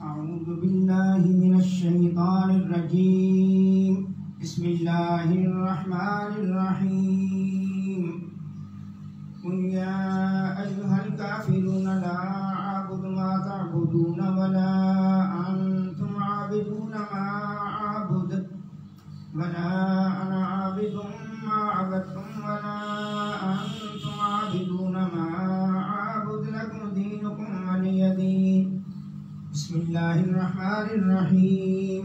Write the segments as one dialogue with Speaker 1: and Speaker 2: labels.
Speaker 1: أعوذ بالله من الشيطان الرجيم بسم الله الرحمن الرحيم قل يا أيها الكافرون لا أعبد ما تعبدون ولا أنتم عابدون ما أعبد ولا أنا عابد ما عبدتم ولا أنتم عابدون ما أعبد لكم دينكم ولي دين بسم الله الرحمن الرحيم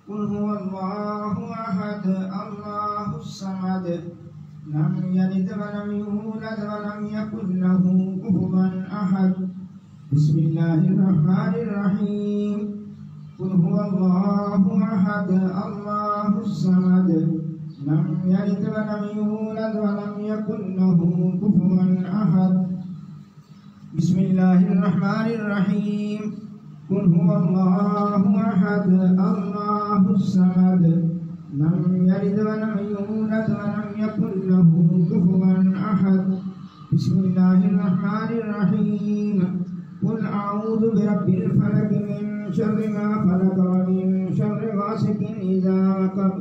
Speaker 1: قل هو الله أحد الله الصمد لم يلد ولم يولد ولم يكن له كفوا أحد بسم الله الرحمن الرحيم قل هو الله أحد الله الصمد لم يلد ولم يولد ولم يكن له كفوا أحد بسم الله الرحمن الرحيم قل هو الله أحد الله الصمد لم يلد ولم يولد ولم يكن له كفوا أحد بسم الله الرحمن الرحيم قل أعوذ برب الفلق من شر ما خلق ومن شر غاسق إذا وقب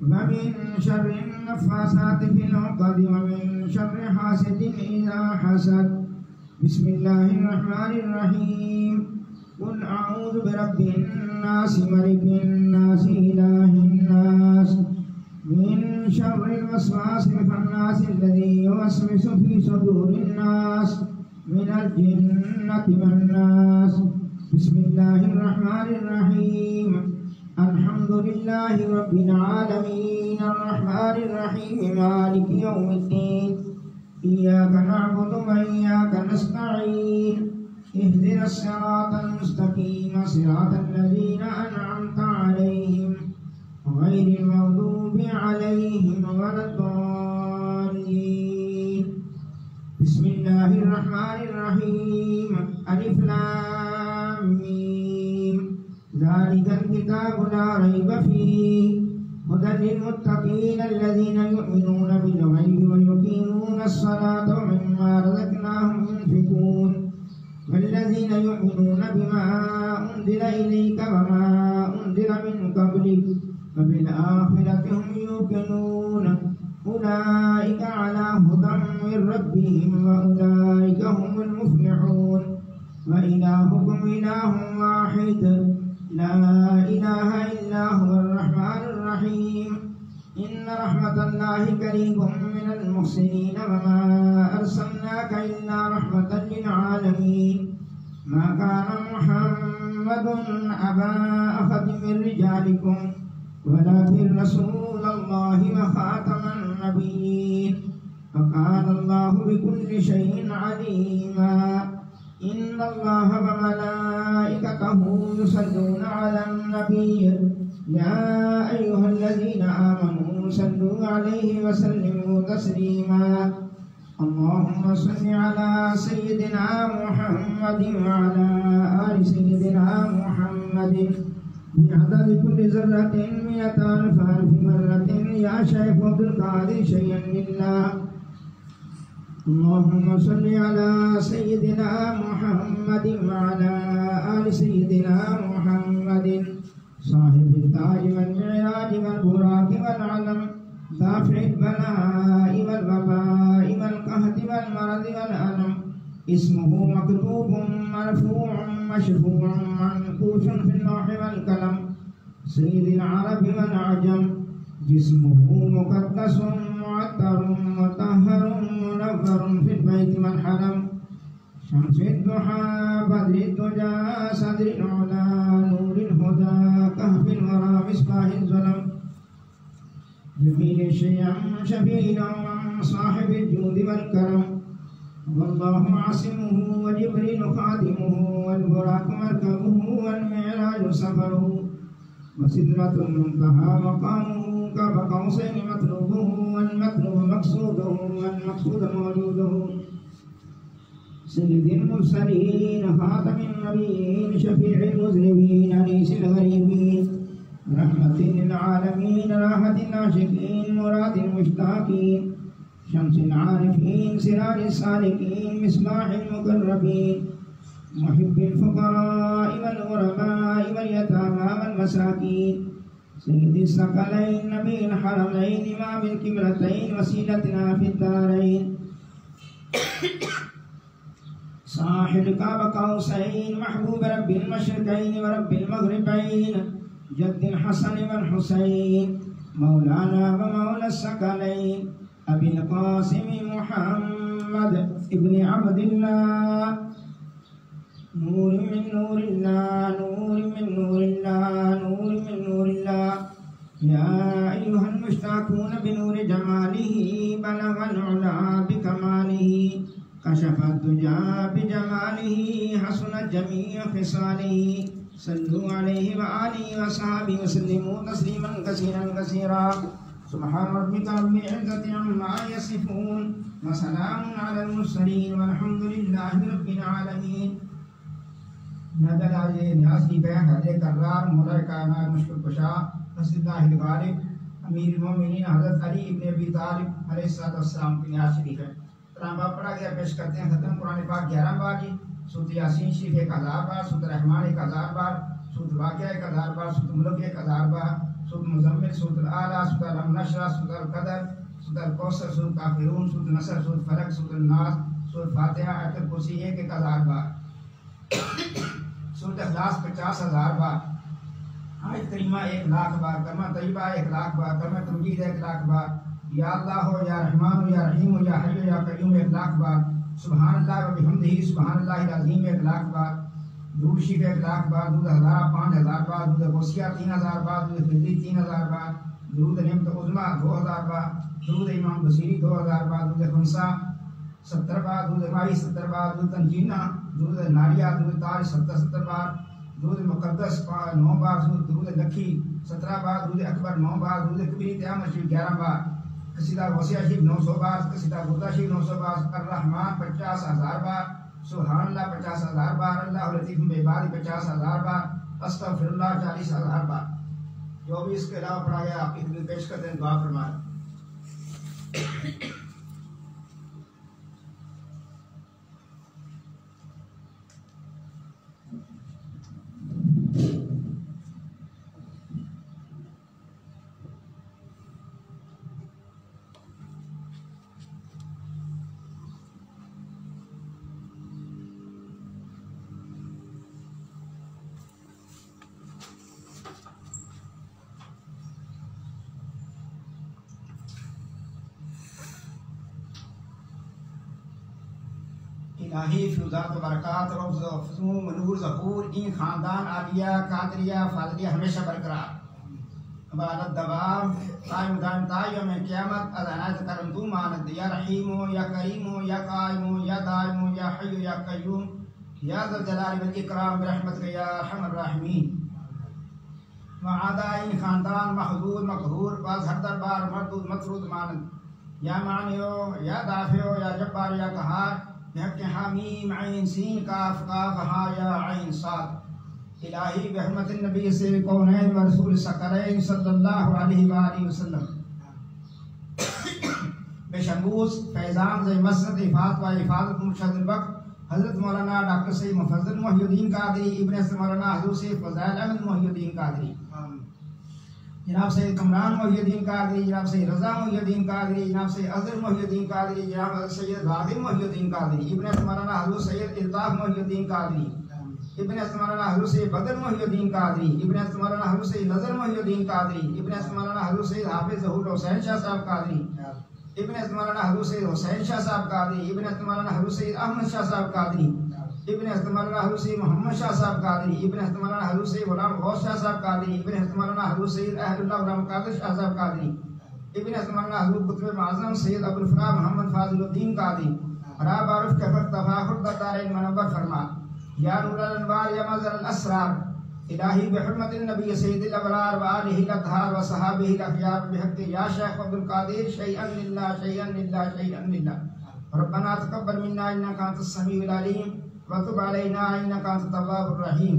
Speaker 1: ومن شر النفاثات في العقد ومن شر حاسد إذا حسد بسم الله الرحمن الرحيم قل أعوذ برب الناس ملك الناس إله الناس من شر الوسواس الخناس الذي يوسوس في صدور الناس من الجنة والناس بسم الله الرحمن الرحيم الحمد لله رب العالمين الرحمن الرحيم مالك يوم الدين إياك نعبد وإياك نستعين اهدنا الصراط المستقيم صراط الذين أنعمت عليهم غير المغضوب عليهم ولا الضالين بسم الله الرحمن الرحيم ألف لام ميم ذلك الكتاب لا ريب فيه هدى للمتقين الذين يؤمنون بالغيب ويقيمون الصلاة ومما رزقناهم ينفقون والذين يؤمنون بما أنزل إليك وما أنزل من قبلك وبالآخرة هم يوقنون أولئك على هدى من ربهم وأولئك هم المفلحون وإلهكم إله واحد لا إله إلا هو الرحمن الرحيم إن رحمة الله قريب من المحسنين وما أرسلناك إلا رحمة للعالمين ما كان محمد أبا أحد من رجالكم ولكن رسول الله وخاتم النبيين وكان الله بكل شيء عليما إن الله وملائكته يصلون على النبي يا أيها الذين آمنوا صلوا عليه وسلموا تسليما اللهم صل على سيدنا محمد وعلى آل سيدنا محمد بعدد كل ذرة 100,000 مرة يا شيخ عبد القادر شيئا لله اللهم صل على سيدنا محمد وعلى آل سيدنا محمد صاحب التاج والمعراج والبراق والعلم دافع البلاء والوباء والقهط والمرض والألم اسمه مكتوب مرفوع مشفوع منقوش في اللوح والقلم سيد العرب والعجم جسمه مقدس معطر مطهر منور في البيت والحرم شمس الضحى بدر الدجى صدر العلا نور الهدى كهف الورى مصباح الظلم جميل الشيم شفيع الأمم صاحب الجود والكرم والله عاصمه وجبريل خادمه والبراق مركبه والمعراج سفره وسدرة المنتهى مقامه كاب قوسين مطلوبه والمطلوب مقصوده والمقصود موجوده سيد المرسلين خاتم النبيين شفيع المذنبين أنيس الغريبين رحمة للعالمين راحة العاشقين مراد المشتاقين شمس العارفين سراج السالكين مصباح المقربين मुहिब्बिल फुक़राइ वल ग़ुरबाइ वल यतामा वल मसाकीन सय्यिदिस सकलैन नबील हरमैन इमामिल किबलतैन वसीलतना फिद दारैन साहिल काब कौसैन महबूब रब्बिल मशरिक़ैन व रब्बिल मग़रिबैन जद्दिल हसन वल हुसैन मौलाना व मौला सकलैन अबिल क़ासिम मुहम्मद इब्न अब्दिल्लाह नूर मिन नूरिल्लाह नूर मिन नूरिल्लाह नूर मिन नूरिल्लाह या अय्युहल मुश्ताक़ून बिनूरि जमालिही बलगल उला बिकमालिही कशफत दुजा बिजमालिही हसनत जमीअ ख़िसालिही सल्लु अलैहि व आलिहि व सहाबिहि व सल्लिमू तस्लीमन कसीरन कसीरा सुब्हान रब्बिका रब्बिल इज़्ज़ति अम्मा यसिफून व सलामुन अलल मुरसलीन वल्हम्दुलिल्लाहि रब्बिल आलमीन। नज़र न्यास की बैं हज़रत कर्रार मौला कायनात मुश्किल कुशा नस्रुल्लाहिल गालिब अमीरुल मोमिनीन हज़रत अली इब्न अबी तालिब अलैहिस्सलाम की न्यास शरीफ है। कुरान पाक पढ़ा गया, पेश करते हैं खत्म कुरान पाक 11 बार जी, सूरत यासीन शरीफ 1000 बार, सूरत रहमान 1000 बार, सूरत वाक़िआ 1000 बार, सूरत मुल्क 1000 बार, सूरत मुज़म्मिल, सूरत आला, सूरत अल नशरा, सूरत अल क़दर, सूरत अल कौसर, सूरत काफिरून, सूरत नसर, सूरत फलक, सूरत नास, सूरत फातिहा, आयतुल कुर्सी 1000 बार, सूरत इखलास 50,000 बार, आयत करीमा 1,00,000 बार, कलमा तय्यबा 1,00,000 बार, कलमा तमजीद 1,00,000 बार, या अल्लाह हो या रहमान हो या रहीम हो या हय्यु या कय्यूम 1,00,000 बार, सुबहानल्लाह व बिहम्दिही सुबहानल्लाहिल अज़ीम 1,00,000 बार, दूर शरीफ 1,00,000 बार, दूध हज़ारा 5,000 बार, दूध गौसिया 3,000 बार, दूध फिजली 3,000 बार, दूध निम्त उज़्मा 2,000 बार, दूध इमाम बसीरी 2,000 बार, दूध खमसा 70 बार, दूध माही 70 बार, दूध तंजीना, दूध नारिया, दूध ताज 70 बार, दूध मुक़द्दस 9 बार, दूध लखी 17 बार, दूध अकबर 9 बार, दूध कबीर क़यामत शरीफ 11 बार, कसीदा गौसिया शरीफ 900 बार, कसीदा बुर्दा शरीफ 900 बार, अर्रहमान 50,000 बार, सुभानअल्लाह 50,000 बार, अल्लाहु लतीफ़ बिइबादी 50,000 बार, अस्तग़फिरुल्लाह 40,000 बार। जो भी इसके अलावा पढ़ा गया आपकी खिदमत पेश करते हैं, दुआ फरमाएं। इलाही फिज़ात व बरक़ात रब्ज़ फ़ुज़ूम नूर ज़हूर इन खानदान आलिया कादरिया फाज़िलिया हमेशा बरकरार अबादत दवाम कायम दायम ता यौम क़यामत अज़ानात करम तू मानद या रहीमो या करीमो या कायमो या दाइमो या हय्यु या कय्यूम या ज़ल जलाली वल इकराम बिरहमतिका या अरहमर राहिमीन। व आदा इन खानदान महज़ूर मक़हूर बाज़ हर दरबार मरदूद मफरूद मानद या मानियो या दाफ़ियो या जब्बार या क़हार हक़ हामीम ऐन सीन काफ काफ हा या ऐन साद। इलाही रहमतिन नबी से कौनैन व रसूल सकलैन सल्लल्लाहु अलैहि व आलिहि वसल्लम बेशमूस फैज़ान ज़े मसद इफ़ात व इफ़ादत मुर्शदुल वक्त हज़रत मौलाना डॉक्टर सैयद मुफज़्ज़ल मोहिउद्दीन कादरी इब्न मौलाना हज़रत सैयद फ़ज़ाइल अहमद मोहिउद्दीन कादरी, जनाब सैयद कमरान मोहिउद्दीन कादरी, जनाब सैयद रज़ा मोहिउद्दीन कादरी, जनाब सैयद अज़हर मोहिउद्दीन कादरी, जनाब सैयद राग़िब मोहिउद्दीन कादरी, इब्न मौलाना हज़रत सैयद इल्ताफ़ मोहिउद्दीन कादरी, इब्न मौलाना हज़रत सैयद बदर मोहिउद्दीन कादरी, इब्न मौलाना हज़रत सैयद नज़र मोहिउद्दीन कादरी, इब्न मौलाना हज़रत सैयद हाफ़िज़ ज़हूर हुसैन शाह साहब कादरी, इब्न मौलाना हज़रत सैयद हुसैन शाह साहब कादरी, इब्न मौलाना हज़रत सैयद अहमद शाह साहब कादरी, इब्न मौलाना हज़रत सैयद मोहम्मद शाह साहब कादरी, इब्न मौलाना हज़रत सैयद गुलाम गौस शाह साहब कादरी, इब्न मौलाना हज़रत सैयद अहलुल्लाह गुलाम कादिर शाह साहब कादरी, इब्न मौलाना हज़रत कुतुब आज़म सैयद अबुल फला मोहम्मद फाज़िलुद्दीन कादरी बरा बारुफ के फक तफाखुर दारैन मनव्वर फरमा या नूरुल अनवार या मज़हरुल असरार। इलाही बिहुर्मतिन नबी सय्यिदिल अबरार व आलिहि अत्हार व सहाबिहिल अख़यार बिहक़्क़ि या शेख अब्दुल कादिर शैअन लिल्लाह शैअन लिल्लाह शैअन लिल्लाह। रब्बना तक़ब्बल मिन्ना इन्नका अंतस समीउल अलीम व तुब अलैना इन्नका अंतत तव्वाबुर रहीम।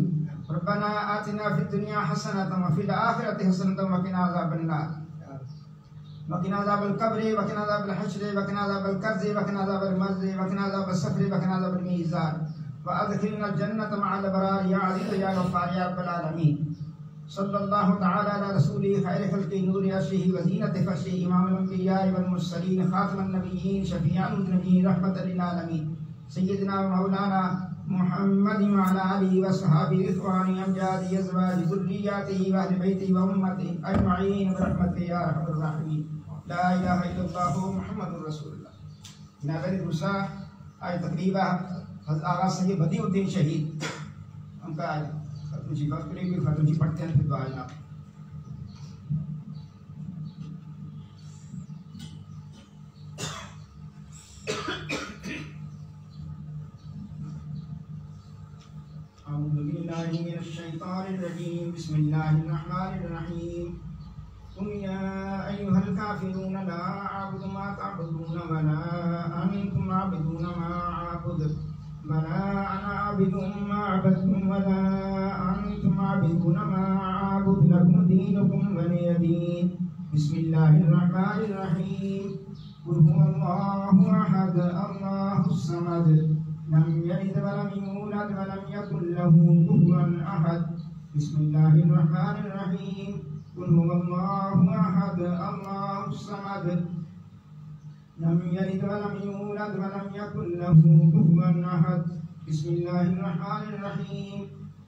Speaker 1: रब्बना आतिना फिद दुनिया हसनतन व फिल आखिरति हसनतन व क़िना अज़ाबन नार व क़िना अज़ाबल क़ब्रि व क़िना अज़ाबल हश्र व क़िना अज़ाबल कर्ज़ि व क़िना अज़ाबल मर्ज़ि व क़िना अज़ाबस सफ़रि व क़िना अज़ाबल मीज़ान वअदखिलना जन्नत मअल अबरार या अज़ीज़ या गफ़्फ़ार या रब्बल आलमीन। सल्लल्लाहु तआला अला रसूली खैर खल्क़ि नूर अर्शिही व ज़ीनत फ़र्शिही इमामुल अंबिया वल मुरसलीन खातिमुन नबिय्यीन शफ़ीउन नबीय्यीन रहमतल लिल आलमीन सय्यिदना व मौलाना मुहम्मद व अला आलिहि व अस्हाबिहि इख़वानी अमजादी अज़वाजी ज़ुर्रिय्यतिही व अहलि बैतिही व उम्मतिही अजमईन बरहमतिका या अरहमर राहिमीन। ला इलाहा इल्लल्लाह मुहम्मदुर रसूलुल्लाह। नगरी दूसरा आज तकरीबा आगा सैयद बदीउद्दीन शहीद उनका खत्म जी बकरी भी खत्म जी पढ़ते हैं फिर दुआ जनाब। अऊज़ु बिल्लाहि मिनश शैतानिर रजीम बिस्मिल्लाहिर रहमानिर रहीम। कुल या अय्युहल काफिरून ला अअबुदु मा तअबुदून व ला अंतुम आबिदून मा अअबुदु वला अना आबिदुम मा अबदतुम वला अंतुम आबिदून मा अअबुदु लकुम दीनुकुम वलिय दीन। बिस्मिल्लाहिर रहमानिर रहीम। कुल हुवल्लाहु अहद अल्लाहुस समद लम यलिद व लम यूलद व लम यकुल लहू कुफुवन अहद। बिस्मिल्लाहिर रहमानिर रहीम। कुल हुवल्लाहु अहद अल्लाहुस समद लम यलिद व लम यूलद व लम यकुल लहू कुफुवन अहद। बिस्मिल्लाहिर रहमानिर रहीम।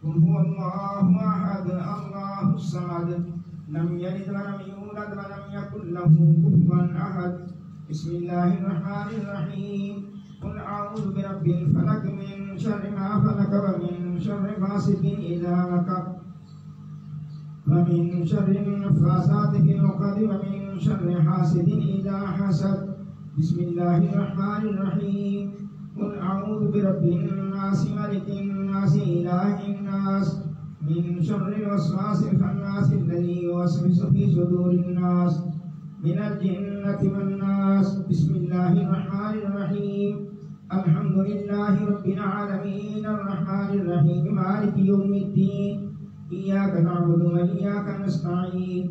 Speaker 1: कुल हुवल्लाहु अहद अल्लाहुस समद लम यलिद व लम यूलद व लम यकुल लहू कुफुवन अहद। बिस्मिल्लाहिर रहमानिर रहीम। कुल अऊज़ु बिरब्बिल फलक मिन शर्रि मा खलक व मिन शर्रि गासिकिन इज़ा वक़ब व मिन शर्रि नफ़्फ़ासाति फ़िल उक़द व मिन शर्रि हासिदिन इज़ा हसद। बिस्मिल्लाहिर रहमानिर रहीम। कुल अऊज़ु बिरब्बिन नास मलिकिन नास इलाहिन नास मिन शर्रिल वस्वासिल खन्नास अल्लज़ी युवस्विसु फ़ी सुदूरिन नास मिनल जिन्नति वन नास। बिस्मिल्लाहिर रहमानिर रहीम। अल्हम्दुलिल्लाहि रब्बिल आलमीन अर्रहमानिर रहीम मालिकि यौमिद्दीन इय्याका नअबुदु व इय्याका नस्तईन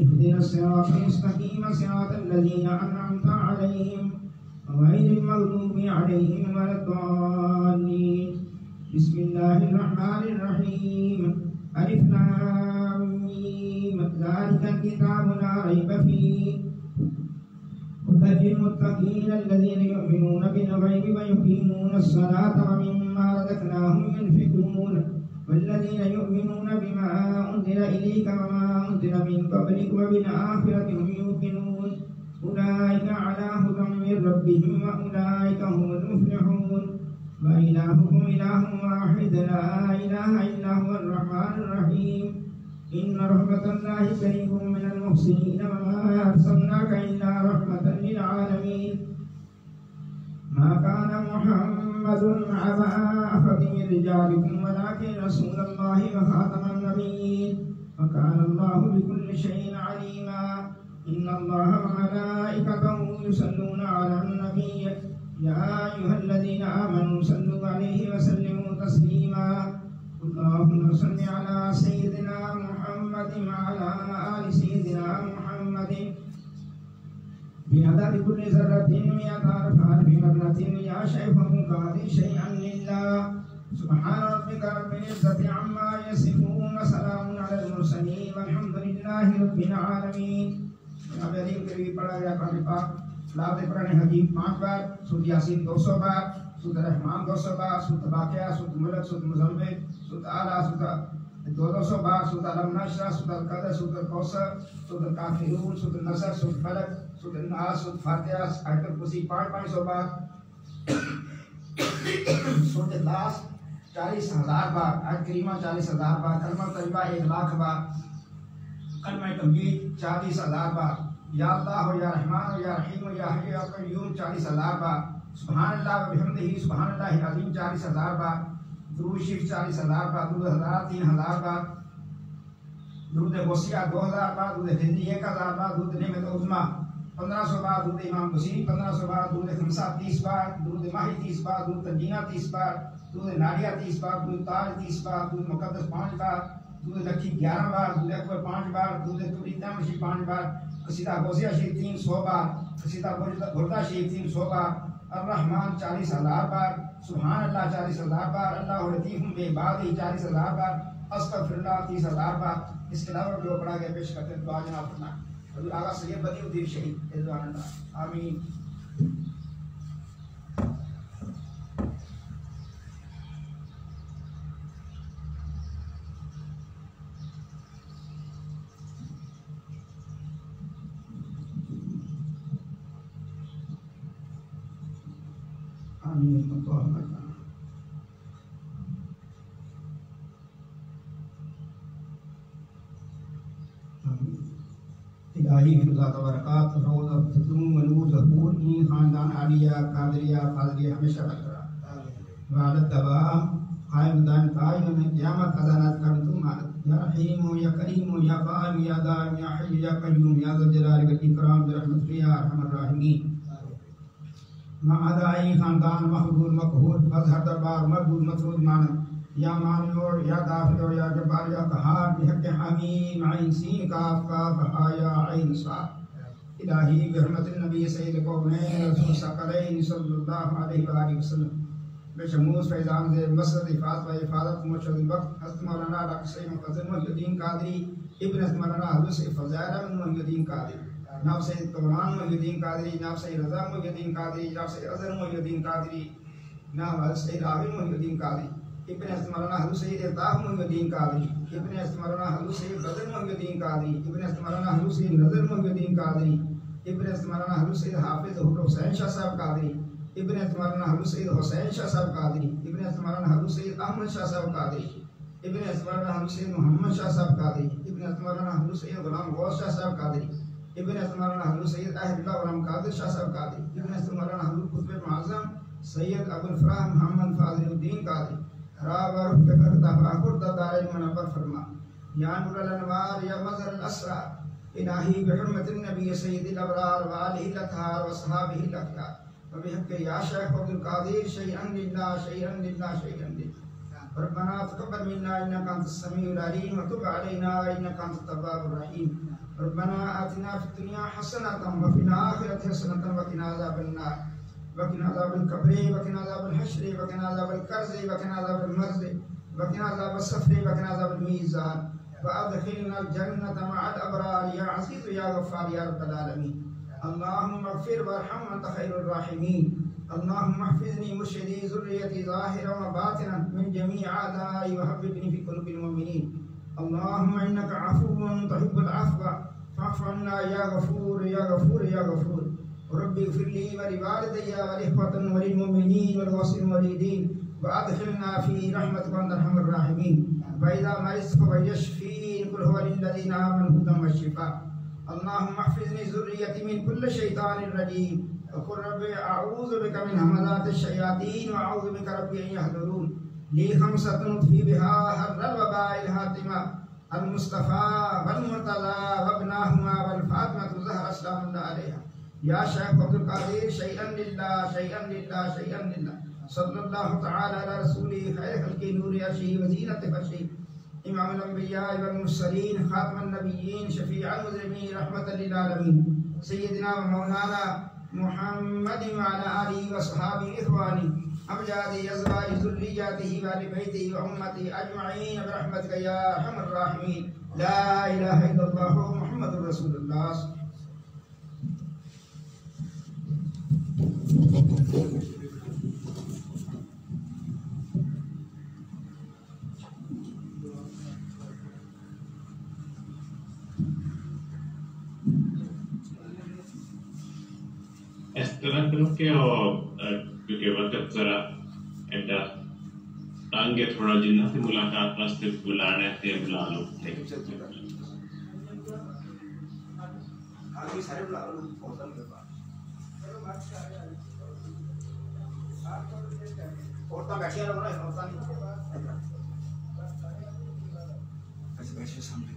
Speaker 1: इहदिनस सिरातल मुस्तक़ीम सिरातल लज़ीना अनअमता अलैहिम गैरिल मग़दूबि अलैहिम वलद्दाल्लीन। बिस्मिल्लाहिर रहमानिर रहीम। अलिफ लाम मीम ज़ालिकल किताबु ला रैब फीहि हुदल लिल्मुत्तक़ीन अल्लज़ीना युमिनून बिल गैबि व युक़ीमूनस सलाता व मिम्मा रज़क़नाहुम युनफ़िक़ून वल्लज़ीना युमिनून बिमा उन्ज़िला इलैका व मा उन्ज़िला मिन क़ब्लिक व बिल आख़िरति हुम युक़िनून उलाइका अला हुदम मिर रब्बिहिम व उलाइका हुमुल मुफ़्लिहून। व इलाहुकुम इलाहुन वाहिद ला इलाहा इल्ला हुवर रहमानुर रहीम। इन्ना रहमतल्लाहि करीबुम मिनल मुहसिनीन व मा अरसलनाका इल्ला रहमतल लिल आलमीन। मा काना मुहम्मदुन अबा अहदिन मिन रिजालिकुम वलाकिन रसूलल्लाहि व खातमन नबिय्यीन व काना अल्लाहु बिकुल्लि शैइन अलीमा। इन्नल्लाहा व मलाइकतहु युसल्लूना अलन नबिय्य या अय्युहल्लज़ीना आमनू सल्लु अलैहि व सल्लिमू तस्लीमा। अल्लाहुम्मा सल्लि अला सय्यिदिना मुहम्मदिन व अला आलि सय्यिदिना मुहम्मदिन बिअददि कुल्लि ज़र्रतिन मिअता अल्फ़ि मर्रतिन या शैख़ुन क़ादि शैअन लिल्लाह। सुब्हान रब्बिका रब्बिल इज़्ज़ति अम्मा यसिफ़ून व सलामुन अलल मुरसलीन वल्हम्दुलिल्लाहि रब्बिल आलमीन। अब अलीम के लिए पढ़ा गया कुरान पाक लाद कुरान हकीम 5 बार, सूरह यासीन 200 बार, सूरह रहमान 200 बार, सूरह वाक़िया, सूरह मुल्क, सूरह मुज़म्मिल, सूरह आला, सूरह 200 बार, सूरह अलम नशरा, सूरह अल-क़दर, सूरह कौसर, सूरह काफ़िरून, सूरह नसर, सूरह फलक, सूरह नास, सूरह फातिहा, आयतुल कुर्सी 500 बार, सूरह नास 40,000 बार, आयत करीमा 40,000 बार, कलमा तैयबा 1,00,000 बार, कलमा तंबीह 40,000 बार, या अल्लाह या रहमान या रहीम या हय्यु या क़य्यूम 40,000 बार, सुभानअल्लाह व बिहम्दिही सुभानअल्लाहिल अज़ीम 40,000 बार, दुरूद शरीफ 40,000 बार, दुरूद हज़ार 3,000 बार, दुरूद वसिया 2,000 बार, दुरूद हिंदी 1,000 बार, दुरूद नेमत उज़्मा 1500 बार, दुरूद इमाम बुसीरी 1500 बार, दुरूद खमसा 30 बार, दुरूद माही 30 बार, दुरूद तंजीना 30 बार, दुरूद नारिया 30 बार, दुरूद ताज 30 बार, दुरूद मुक़द्दस 5 बार, दुरूद लखी 11 बार, दुरूद अकबर 5 बार, दुरूद तुरीदा मशीद 5 बार, कसीदा गौसिया शरीफ 300 बार, कसीदा बुर्दा शरीफ 300 बार, अर्रहमान 40,000 बार, सुभान अल्लाह 40,000 बार, अल्लाह लतीफ़ुम बिइबादिही 40,000 बार, अस्तगफिरुल्लाह 30,000 बार। इसके अलावा जो पढ़ा गया पेश करते हैं दुआ जनाब फरमाएं। हज़रत आगा सैयद बदिउद्दीन शहीद रिज़वान अल्लाह आमीन। इलाही खुदा तबरकात रोज़ फुतून व नूर ज़हूर ई खानदान आलिया कादरिया फाज़िलिया हमेशा बरकरार वालद दवाम कायम दान कायम में क़यामत खजानात कर तुम या रहीम या करीम या कायम या दाइम या हय्य या क़य्यूम या ज़ुल जलाल वल इकराम बिरहमतिक या अरहमर राहिमीन। मादाई खानदान महबूब मकबूल मजहर दरबार मकबूल मसरूद मानद या मानियोर या दाफिर या जब्बार या कहार बिहक हमीम आइन सीन काफ काफ हा या आइन सा इलाही बिरहमतिन नबी सय्यद कौनैन रसूल सकलैन सल्लल्लाहु अलैहि व आलिहि वसल्लम बेशमूस फैज़ान से मसद हिफाज़त व हिफाज़त मुर्शिद वक्त हज़रत मौलाना डॉक्टर सैयद मुफद्दल मुहिउद्दीन कादरी इब्न हज़रत मौलाना हज़रत सैयद फ़ज़ैल अहमद मुहिउद्दीन कादरी नाब सैयद कमरान मुहिउद्दीन कादरी नाब सैयद रज़ा मुहिउद्दीन कादरी नाब सैयद अज़हर मुहिउद्दीन कादरी नाब हज़रत सैयद आबिद मुहिउद्दीन कादरी इब्न हज़रत मौलाना हज़रत सैयद इताक़ मुहिउद्दीन कादरी इब्न हज़रत मौलाना हज़रत सैयद बदर मुहिउद्दीन कादरी इब्न हज़रत मौलाना हज़रत सैयद नज़र मुहिउद्दीन कादरी इब्न हज़रत मौलाना हज़रत सैयद हाफ़िज़ हुसैन शाह साहब कादरी इब्न हज़रत मौलाना हज़रत सैयद हुसैन शाह साहब कादरी इब्न हज़रत मौलाना हज़रत सैयद अहमद शाह साहब कादरी इब्न हज़रत मौलाना हज़रत सैयद मोहम्मद शाह साहब कादरी इब्न हज़रत मौलाना हज़रत सैयद गुलाम गौस शाह साहब कादरी इब्न हज़रत मौलाना हज़रत सैयद अहलुल्लाह गुलाम कादिर शाह साहब कादरी इब्न हज़रत मौलाना हज़रत कुतुब मुअज़्ज़म सैयद अबुल फराह मोहम्मद फाज़िलुद्दीन कादरी रावर तफाकुर दारिन मुनव्वर फरमा या नूरुल अनवार या मज़हर अल असरार इलाही बिहुर्मतिन नबी सय्यदिल अबरार व आलिहिल अतहार व असहाबिहिल अखयार व बिहक़्क़ि या शेख अब्दुल कादिर शैअन लिल्लाह शैअन लिल्लाह शैअन लिल्लाह रब्बना तक़ब्बल मिन्ना इन्नका अंतस समीउल अलीम व तुब अलैना इन्नका अंतत तव्वाबुर रहीम रब्बना आतिना फिद दुनिया हसनतन व फिल आखिरति हसनतन व क़िना अज़ाबन नार वक़िना अज़ाबल क़ब्रि वक़िना अज़ाबल हश्रि वक़िना अज़ाबल कर्ज़ि वक़िना अज़ाबल मर्ज़ि वक़िना अज़ाबस सफ़रि वक़िना अज़ाबल मीज़ान व अदखिलना जन्नत मअल अबरार या अज़ीज़ या गफ़्फ़ार या रब्बल आलमीन। अल्लाहुम्मा अग़फ़िर वरहम व अंत खैरुर राहिमीन। अल्लाहुम्मा हफ़िज़नी मुर्शिदी ज़ुर्रियती ज़ाहिरन व बातिनन मिन जमीइ आदाई व हब्बिबनी फ़ी क़ुलूबिल मुमिनीन। अल्लाहुम्मा इन्नका अफ़ुव्वुन तुहिब्बुल अफ़्व फ़अफ़ु अन्ना या गफ़ूर या गफ़ूर या गफ़ूर। रब्बि इग़फ़िरली व लिवालिदैया व लिइख़्वानिन व लिलमुमिनीन वल मुस्लिमीन व अदखिलना फ़ी रहमतिक व अंत अरहमुर राहिमीन। व इज़ा मरिज़्तु फ़हुव यशफ़ीन क़ुल हुव लिल्लज़ीना आमनु हुदन व शिफ़ा। अल्लाहुम्मा अहफ़िज़नी ज़ुर्रियती मिन कुल्लि शैतानिर रजीम व क़ुल रब्बि अऊज़ु बिका मिन हमाज़ातिश शयातीन व अऊज़ु बिका रब्बि अन यहज़ुरून। ली ख़म्सतुन उत्फ़ी बिहा हर्रल वबाइल हातिमा अल मुस्तफ़ा वल मुर्तज़ा व इब्नाहुमा वल फ़ातिमतु ज़हरा सलामुल्लाह अलैहा। या शेख अब्दुल कादिर शैअन लिल्लाह शैअन लिल्लाह शैअन लिल्लाह सल्लल्लाहु तआला अला रसूली खैर खल्क़ि नूरि अर्शी व ज़ीनत फर्शी इमामुल अंबिया वल मुरसलीन खातमुन नबिय्यीन शफीउल मुज़निबीन रहमतल लिल आलमीन सय्यिदना व मौलाना मुहम्मद व अला आलिहि व अस्हाबिहि इख़वानी अमजादी अज़वाजि ज़ुर्रिय्यतिहि व अहलि बैतिहि व उम्मती अजमईन बिरहमतिक या अरहमर राहिमीन। ला इलाहा इल्लल्लाह मुहम्मदुर रसूलुल्लाह।
Speaker 2: Creo que वक्त जरा ऐसा टांगे थोड़ा जिन्ना से मुलाकात वास्ते बुलाने थे बुला लो
Speaker 1: आगे सारे बुला लो होटल के पास और तो बैठे रहो ना होता नहीं ऐसे बैठे सामने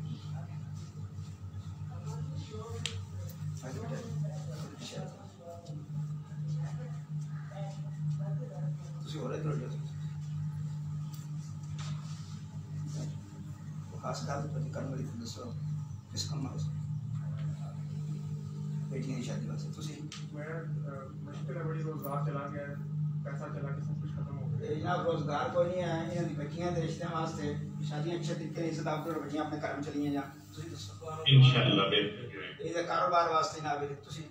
Speaker 1: खास दावत पर करने वाली खुद से इसका मालूम बेटियां की शादी वास्ते तुसी
Speaker 3: मैं मुश्किल है बड़ी, रोजगार चला गया है, पैसा चला के सब कुछ खत्म हो गया।
Speaker 1: जनाब रोजगार कोई नहीं है, इन्हां दी बेटियां दे रिश्ते वास्ते शादियां अच्छे तरीके से इज्जत आप बेटियां अपने घर में चलिए जा तुसी दसो
Speaker 2: इंशाल्लाह बेहतर
Speaker 1: ये कारोबार वास्ते ना भी तुसी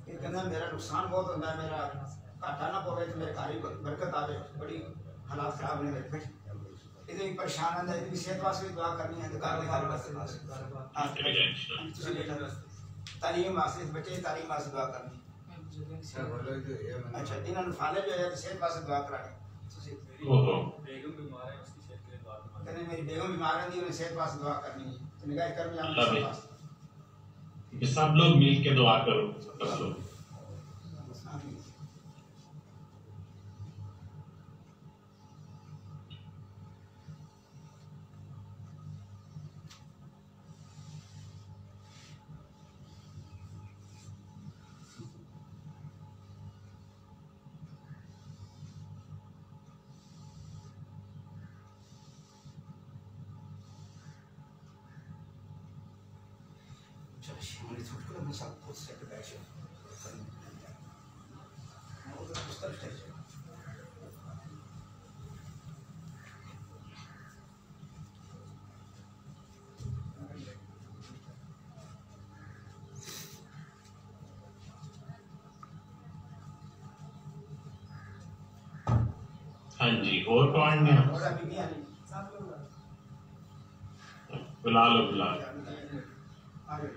Speaker 1: ये कहना मेरा नुकसान बहुत होता है, मेरा घाटा ना पवे तो मेरे घर ही बरकत आवे, बड़ी हालात खराब होने लगे इधर भी परेशान है, इधर सेहत वास्ते भी दुआ करनी है, घर के घर वास्ते हां तुसी बेटा तालीम वास्ते बच्चे की तालीम वास्ते दुआ करनी। अच्छा इन्हां नु फाले जो है तो सेहत वास्ते दुआ करानी तुसी
Speaker 2: ओहो
Speaker 3: बेगम बीमार है, उसकी सेहत के लिए दुआ करनी।
Speaker 1: कहने मेरी बेगम बीमार है, उन्हें सेहत वास्ते दुआ करनी है तो निगाह कर में
Speaker 2: अल्लाह
Speaker 1: आने
Speaker 2: भी।
Speaker 1: वास्ते
Speaker 2: ये सब लोग मिल के दुआ करो सब लोग।
Speaker 1: आमीन। चलो शामिल थोड़ा थोड़ा मैं सब कुछ सेट बैठ जाऊँ मैं उधर उस तरफ चले जाऊँ
Speaker 2: हाँ जी और कौन है?
Speaker 1: और अभी भी आने सब लोग
Speaker 2: बुला लो बुला लो।
Speaker 1: आ गए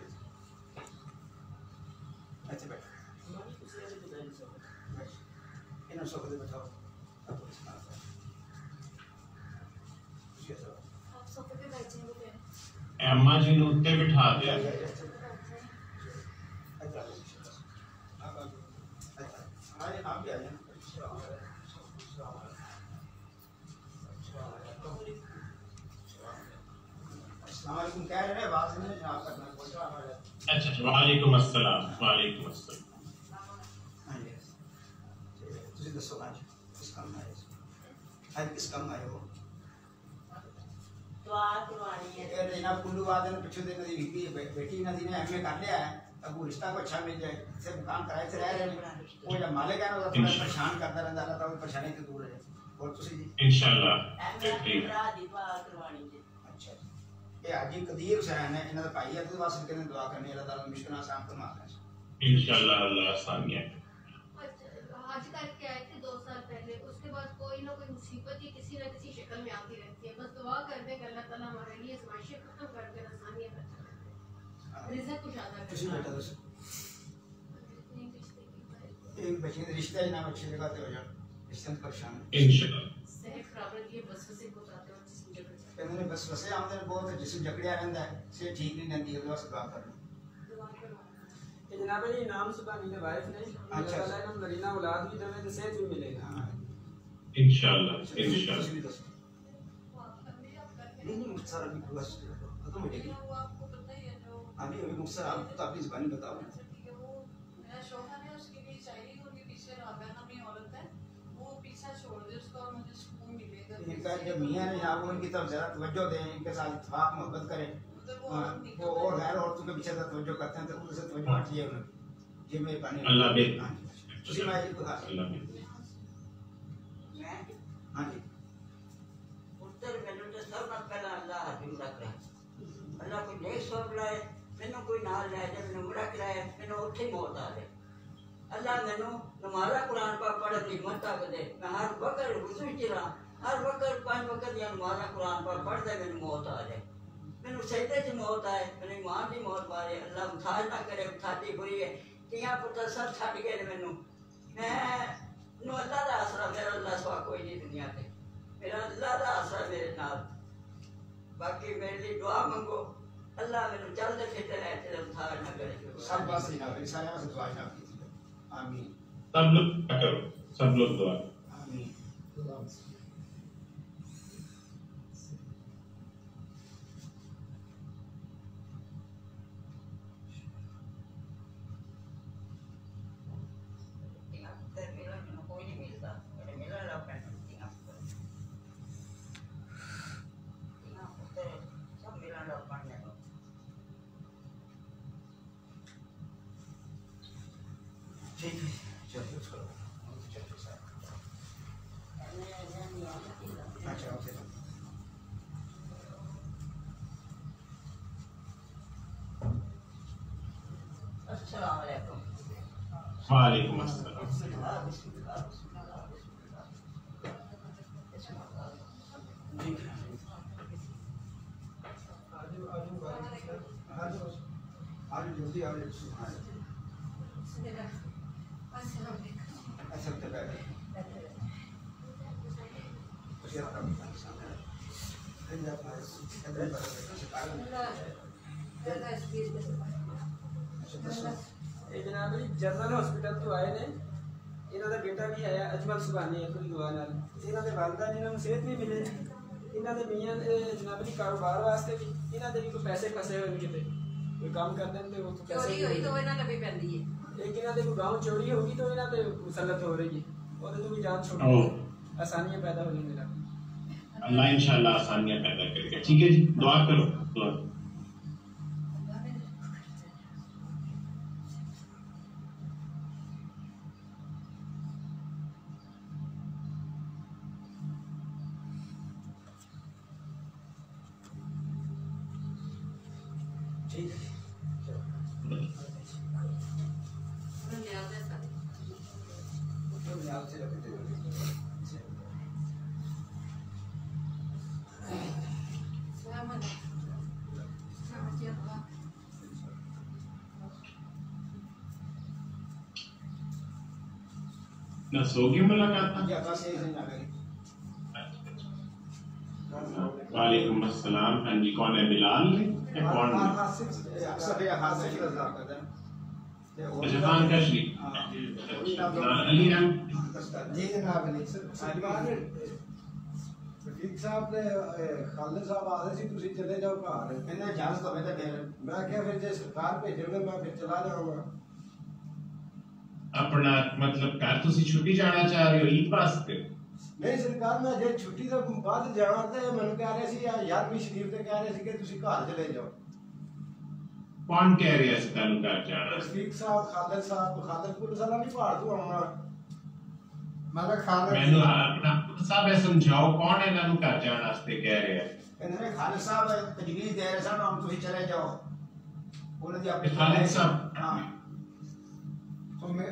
Speaker 1: अच्छा बैठ इन्हें सोफे पे बैठाओ अब
Speaker 4: आप सोफे पे बैठे हो फिर
Speaker 2: अम्मा जी ने उत्ते बिठा दिया।
Speaker 1: हमारे नाम भी आ जाए अस्सलामुअलैकुम कह रहे हैं आवाज नहीं जनाब करना
Speaker 2: अच्छा वालेकुम अस्सलाम वालेकुम अस्सलाम।
Speaker 1: हाँ जी तुझे दसो आज किस काम में आए आज किस काम में आए हो
Speaker 5: दुआ करवानी है।
Speaker 1: ये देना कुल्लू वादन पिछले दिन नदी बेटी नदी ने एमए कर लिया है, अब वो रिश्ता को अच्छा मिल जाए से मकान किराए से रह रहे हैं वो जब मालिक है ना वो थोड़ा परेशान करता रहता है, अल्लाह ताला परेशानी से दूर रहे। और तुसी जी
Speaker 2: इंशाल्लाह
Speaker 5: मैं भरा दी दुआ करवानी है।
Speaker 1: अच्छा ये हाजी कदीर हुसैन है, इन्हां दा भाई है, तो वास्ते कहने दुआ करनी अल्लाह ताला मुश्किल आसान फरमा दे
Speaker 2: इंशाल्लाह अल्लाह आसानियां।
Speaker 4: आज करके आए थे 2 साल पहले, उसके बाद कोई ना कोई मुसीबत ही किसी न किसी शक्ल में आती रहती है। बस दुआ कर दे कि अल्लाह ताला हमारे लिए आज़माइशें खत्म कर दे, आसानियां कर दे, रिज़्क़ कुशादा कर
Speaker 1: तुसी
Speaker 4: दे।
Speaker 1: बेटा दसो एक बच्चे के रिश्ते ना अच्छी जगह पे हो जाए रिश्ते में परेशान
Speaker 2: इंशाल्लाह
Speaker 4: सेहत खराब रहती है, वसवसे बहुत आते हैं और जिस्म जकड़ जाता
Speaker 1: कहने बस वसे आमदन बहुत है, जिसम जकड़िया रहता है से ठीक नहीं रहती है, दुआ से दुआ करनी
Speaker 4: है। दुआ करवाना
Speaker 6: जनाब जी नाम सुभानी ने वाइफ ने
Speaker 1: अच्छा।
Speaker 6: अल्लाह ताला नरीना औलाद भी देवे तो सेहत भी मिलेगा।
Speaker 1: हाँ
Speaker 2: इंशाल्लाह
Speaker 1: तुसी
Speaker 2: इंशाल्लाह।
Speaker 1: भी दसो नहीं मुख्तार अभी बस खत्म हो जाएगी
Speaker 4: आपको पता ही है जो
Speaker 1: अभी अभी मुख्तार आप तो अपनी जुबानी बताओ ना
Speaker 4: ठीक है, वो मेरा शौहर है, उसके लिए चाहिए, उनके पीछे रागा नामी औरत है, वो पीछा छोड़ दे उसका और मुझे सुकून मिलेगा।
Speaker 1: इनका जब मियाँ ने आप उनकी तरफ ज़रा तवज्जो दें, इनके साथ इत्तेफाक मोहब्बत करें, वो और गैर औरतों के पीछे तवज्जो करते हैं तो उनसे तवज्जो हटिए उन्हें ये मेरी पानी
Speaker 2: अल्लाह बे
Speaker 1: हाँ जी तुसी मैं ये बता
Speaker 2: अल्लाह बे
Speaker 5: मैं
Speaker 1: हाँ जी
Speaker 5: उत्तर मैंने तो सब ना पहला अल्लाह जिंदा करे। अल्लाह कोई नेक सोच लाए, मैंने कोई नाल ले जाए, मैंने उमरा कराए, मैंने उठे मौत आ जाए। अल्लाह मैंने नमाज़ा कुरान पाक पढ़ने की हिम्मत ताकत दे, मैं हर वक्त वुज़ू चला, हर वक्त 5 वक्त या नमाज़ा कुरान पाक पढ़ते मैंने मौत आ जाए, मैंने सजदे च मौत आए, मैंने ईमान की मौत मारे। अल्लाह मुथाज ना करे, मुथाजी बुरी है, तियां पुत्र सब छड़ गए मैनू, मैं अल्लाह का आसरा, मेरा अल्लाह सवा कोई नहीं दुनिया पे, मेरा अल्लाह का आसरा मेरे नाल। बाकी मेरे लिए दुआ मंगो, अल्लाह मैनू चलते फिरते रहे तेरे मुथाज ना करे।
Speaker 1: सब बात सही ना मेरी सारे से दुआ ना कीजिए आमीन
Speaker 2: सब लोग दुआ करो सब लोग दुआ
Speaker 1: आमीन
Speaker 5: तियां पुत्र मेरा मैनू कोई नहीं मिलता, मेरे मिला ला पैन तियां पुत्र सब मिला ला पैन।
Speaker 1: ठीक है चलो छोड़ो चलो साहब अच्छा ओके
Speaker 5: अस्सलाम वालेकुम।
Speaker 2: वालेकुम अस्सलाम।
Speaker 1: ठीक है आज जल्दी आ अच्छा तो बैठ
Speaker 6: ਇਹ ਜਨਾਬ ਜੀ ਜਨਰਲ ਹਸਪੀਟਲ ਤੋਂ ਆਏ ਨੇ ਇਹਨਾਂ ਦਾ ਬੇਟਾ ਵੀ ਆਇਆ ਅਜਮਲ ਸੁਭਾਨੀ ਹੈ ਕੋਈ ਦੁਆ ਨਾਲ ਇਹਨਾਂ ਦੇ ਵਾਲਦਾ ਜੀ ਨੂੰ ਸਿਹਤ ਵੀ ਮਿਲੇ ਇਹਨਾਂ ਦੇ ਮੀਆਂ ਦੇ ਜਨਾਬ ਜੀ ਕਾਰੋਬਾਰ ਵਾਸਤੇ ਵੀ ਇਹਨਾਂ ਦੇ ਵੀ ਕੋਈ ਪੈਸੇ ਫਸੇ ਹੋਏ ਨੇ ਕਿਤੇ ਕੋਈ ਕੰਮ ਕਰਦੇ ਨੇ ਤੇ ਉਹ ਪੈਸੇ
Speaker 7: ਚੋਰੀ ਹੋਈ ਤਾਂ ਇਹਨਾਂ ਤੇ ਵੀ ਪੈਂਦੀ ਹੈ
Speaker 6: एक इन्होंने कोई गाँव चोरी होगी तो इन्होंने मुसलत हो रही है और तो भी जान
Speaker 2: ओ।
Speaker 6: छोड़ी आसानियां पैदा हो जाएंगी।
Speaker 2: अल्लाह इंशाल्लाह आसानियां पैदा करेगा। ठीक है जी दुआ करो दुआ।
Speaker 1: ठीक है आपसे रखते
Speaker 2: ना सोगी मुलाकात था?
Speaker 1: या बस यही से आ गई
Speaker 2: वालेकुम अस्सलाम। हाँ जी कौन है बिलाल या कौन है?
Speaker 1: अक्सर ये हासिल रजा करते हैं
Speaker 2: अच्छा खान कशरी अली राम
Speaker 1: जी जनाब अली
Speaker 8: रफीक साहब ने खालिद साहब आदे सी तुसी चले जाओ घर
Speaker 1: इन्हें इजाजत तो बेटा दे
Speaker 8: मैं क्या फिर जे सरकार भेजोगे मैं फिर चला जाऊंगा
Speaker 2: अपना मतलब घर तुसी छुट्टी जाना चाह रहे हो ईद वास्ते?
Speaker 8: नहीं सरकार मैं जे छुट्टी तो बाद जाना ते मैंने कह रहे सी 11वीं शरीफ ते कह रहे सी कि तुसी घर चले जाओ
Speaker 2: कौन कह रहे हैं घर जाना?
Speaker 8: रफीक साहब खालिद पुलिस वाला नहीं पहाड़ तो आना मैं खालिद
Speaker 2: मैंने अपना साहब ऐसे समझाओ कौन है इन्होंने घर जाने वास्ते कह रहे हैं?
Speaker 1: इन्हें खालिद साहब तजवीज दे रहे सन हम तुसी चले जाओ उन्हें दी अपनी
Speaker 2: खालिद साहब
Speaker 1: हां
Speaker 8: तो मैं